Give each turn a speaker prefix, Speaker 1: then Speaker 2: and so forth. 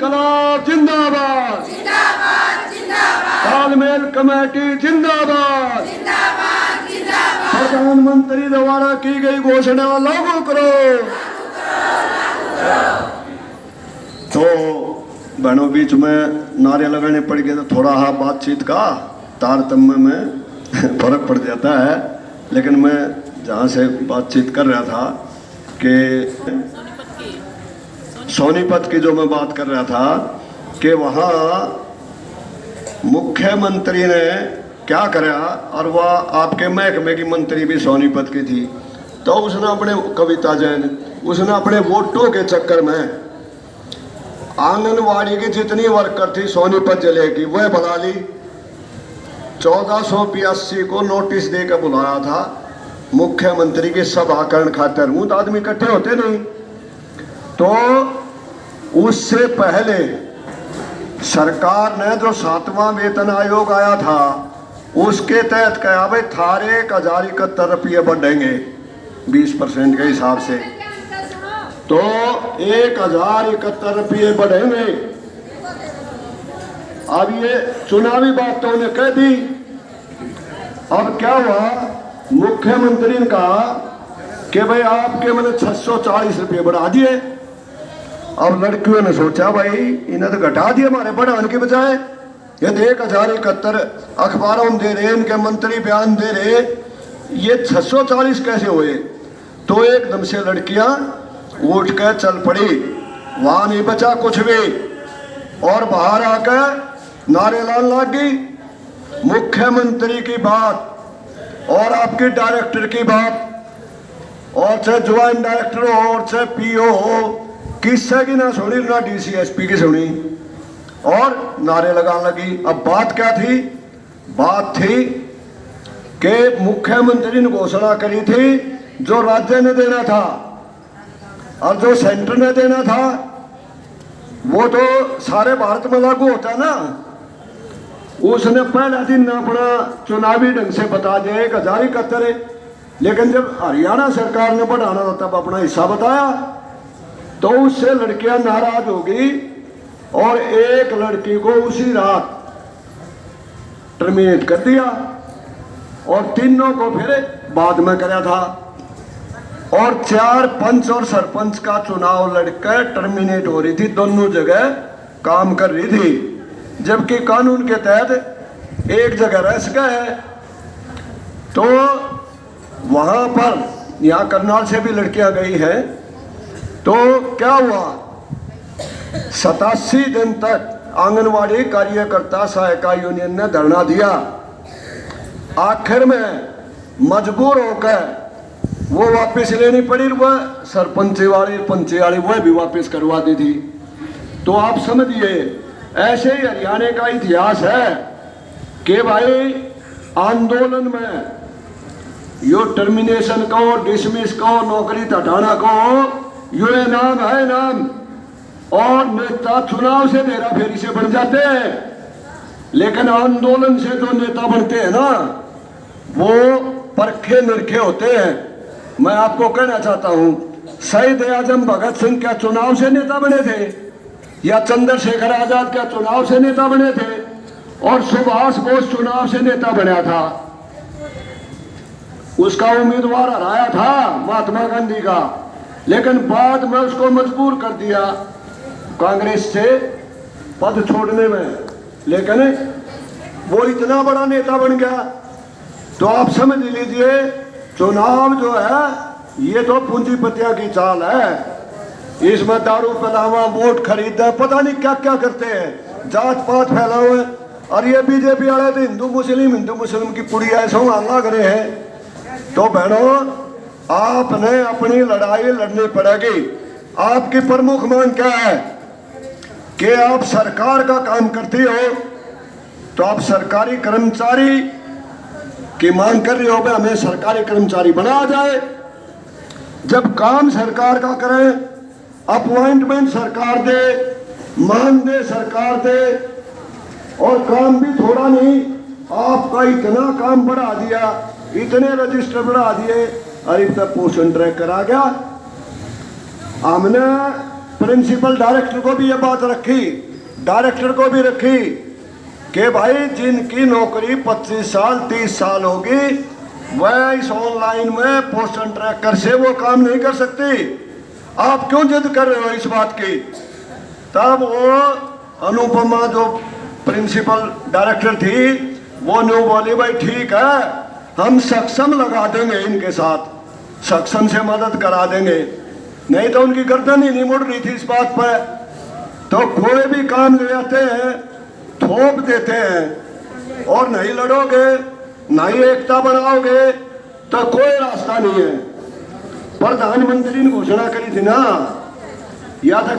Speaker 1: इनकलाब जिंदाबाद, तालमेल कमेटी जिंदाबाद, प्रधानमंत्री द्वारा की गई घोषणा लागू करो। तो बहनों बीच में नारे लगाने पड़ गए तो थोड़ा बातचीत का तारतम्य में फर्क पड़ जाता है। लेकिन मैं जहाँ से बातचीत कर रहा था कि सोनीपत की जो मैं बात कर रहा था कि वहाँ मुख्यमंत्री ने क्या करा, और वह आपके महकमे की मंत्री भी सोनीपत की थी, तो उसने अपने कविता जैन उसने अपने वोटों के चक्कर में आंगनवाड़ी की जितनी वर्कर थी सोनीपत जिले की वह बुला ली। 1482 को नोटिस देकर बुलाया था मुख्यमंत्री की सभाकरण खातिर। वो तो आदमी इकट्ठे होते नहीं। तो उससे पहले सरकार ने जो 7वां वेतन आयोग आया था उसके तहत कहा भाई थारे 1071 रुपये बढ़ेंगे 20% के हिसाब से, तो 1071 रुपये बढ़ेंगे। अब ये चुनावी बात तो उन्हें कह दी। अब क्या हुआ, मुख्यमंत्री ने कहा कि भाई आपके मैंने 640 रुपये बढ़ा दिए। अब लड़कियों ने सोचा भाई इन्हें तो घटा दिए हमारे बढ़ाने के बजाय, ये 1071 अखबारों में दे रहे, इनके मंत्री बयान दे रहे, ये 640 कैसे हुए। तो एकदम से लड़कियां उठ कर चल पड़ी, वहां नहीं बचा कुछ भी, और बाहर आकर नारे लान लग गई। मुख्यमंत्री की बात और आपके डायरेक्टर की बात, और चाहे ज्वाइंट डायरेक्टर हो और चाहे पीओ हो, किससे की ना सुनी, ना डीसीएसपी की सुनी, और नारे लगाने लगी। अब बात क्या थी, बात थी कि मुख्यमंत्री ने घोषणा करी थी जो राज्य ने देना था और जो सेंटर ने देना था वो तो सारे भारत में लागू होता है ना। उसने पहला दिन अपना चुनावी ढंग से बता दिया 1071, लेकिन जब हरियाणा सरकार ने बढ़ाना था तब अपना हिस्सा बताया, तो उससे लड़कियां नाराज हो गई और एक लड़की को उसी रात टर्मिनेट कर दिया और तीनों को फिर बाद में कराया था। और 4 पंच और सरपंच का चुनाव लड़कर टर्मिनेट हो रही थी, दोनों जगह काम कर रही थी, जबकि कानून के तहत एक जगह रह गए। तो वहां पर यहाँ करनाल से भी लड़कियां गई हैं। तो क्या हुआ, 87 दिन तक आंगनवाड़ी कार्यकर्ता सहायिका यूनियन ने धरना दिया। आखिर में मजबूर होकर वो वापस लेनी पड़ी, वह सरपंच वाली पंचे वाली वह भी वापस करवा दी थी। तो आप समझिए ऐसे ही हरियाणा का इतिहास है कि भाई आंदोलन में यो टर्मिनेशन को, डिसमिस को, नौकरी हटाना को, यो नाम है नाम, और नेता चुनाव से हेरा फेरी से बन जाते हैं, लेकिन आंदोलन से जो नेता बनते हैं ना वो परखे निरखे होते हैं। मैं आपको कहना चाहता हूं शहीद आजम भगत सिंह क्या चुनाव से नेता बने थे, या चंद्रशेखर आजाद क्या चुनाव से नेता बने थे, और सुभाष बोस चुनाव से नेता बना था, उसका उम्मीदवार हराया था महात्मा गांधी का, लेकिन बाद में उसको मजबूर कर दिया कांग्रेस से पद छोड़ने में, लेकिन वो इतना बड़ा नेता बन गया। तो आप समझ लीजिए चुनाव जो है ये तो पूंजीपतियों की चाल है, इसमें दारू पिलावा, वोट खरीदा, पता नहीं क्या क्या करते हैं, जात पात फैला हुआ है। और ये बीजेपी वाले तो हिंदू मुस्लिम की पुड़िया ऐसा लाग रहे हैं। तो बहनों आपने अपनी लड़ाई लड़नी पड़ेगी। आपकी प्रमुख मांग क्या है कि आप सरकार का काम करती हो, तो आप सरकारी कर्मचारी की मांग कर रही हो भाई हमें सरकारी कर्मचारी बनाया जाए। जब काम सरकार का करें, अपॉइंटमेंट सरकार दे, मान दे सरकार दे, और काम भी थोड़ा नहीं, आपका इतना काम बढ़ा दिया, इतने रजिस्टर बढ़ा दिए, अरे तक पोषण ट्रैक करा गया। हमने प्रिंसिपल डायरेक्टर को भी ये बात रखी, डायरेक्टर को भी रखी कि भाई जिनकी नौकरी 25 साल 30 साल होगी वह इस ऑनलाइन में पोस्टल ट्रैकर से वो काम नहीं कर सकती। आप क्यों जिद कर रहे हो इस बात की? तब वो अनुपमा जो प्रिंसिपल डायरेक्टर थी वो न्यू बोली भाई ठीक है, हम सक्षम लगा देंगे, इनके साथ सक्षम से मदद करा देंगे। नहीं तो उनकी गर्दन ही नहीं मुड़ रही थी इस बात पर। तो कोई भी काम ले आते हैं, थोप देते हैं, और नहीं लड़ोगे नहीं एकता बनाओगे तो कोई रास्ता नहीं है। प्रधानमंत्री ने घोषणा करी थी ना, या था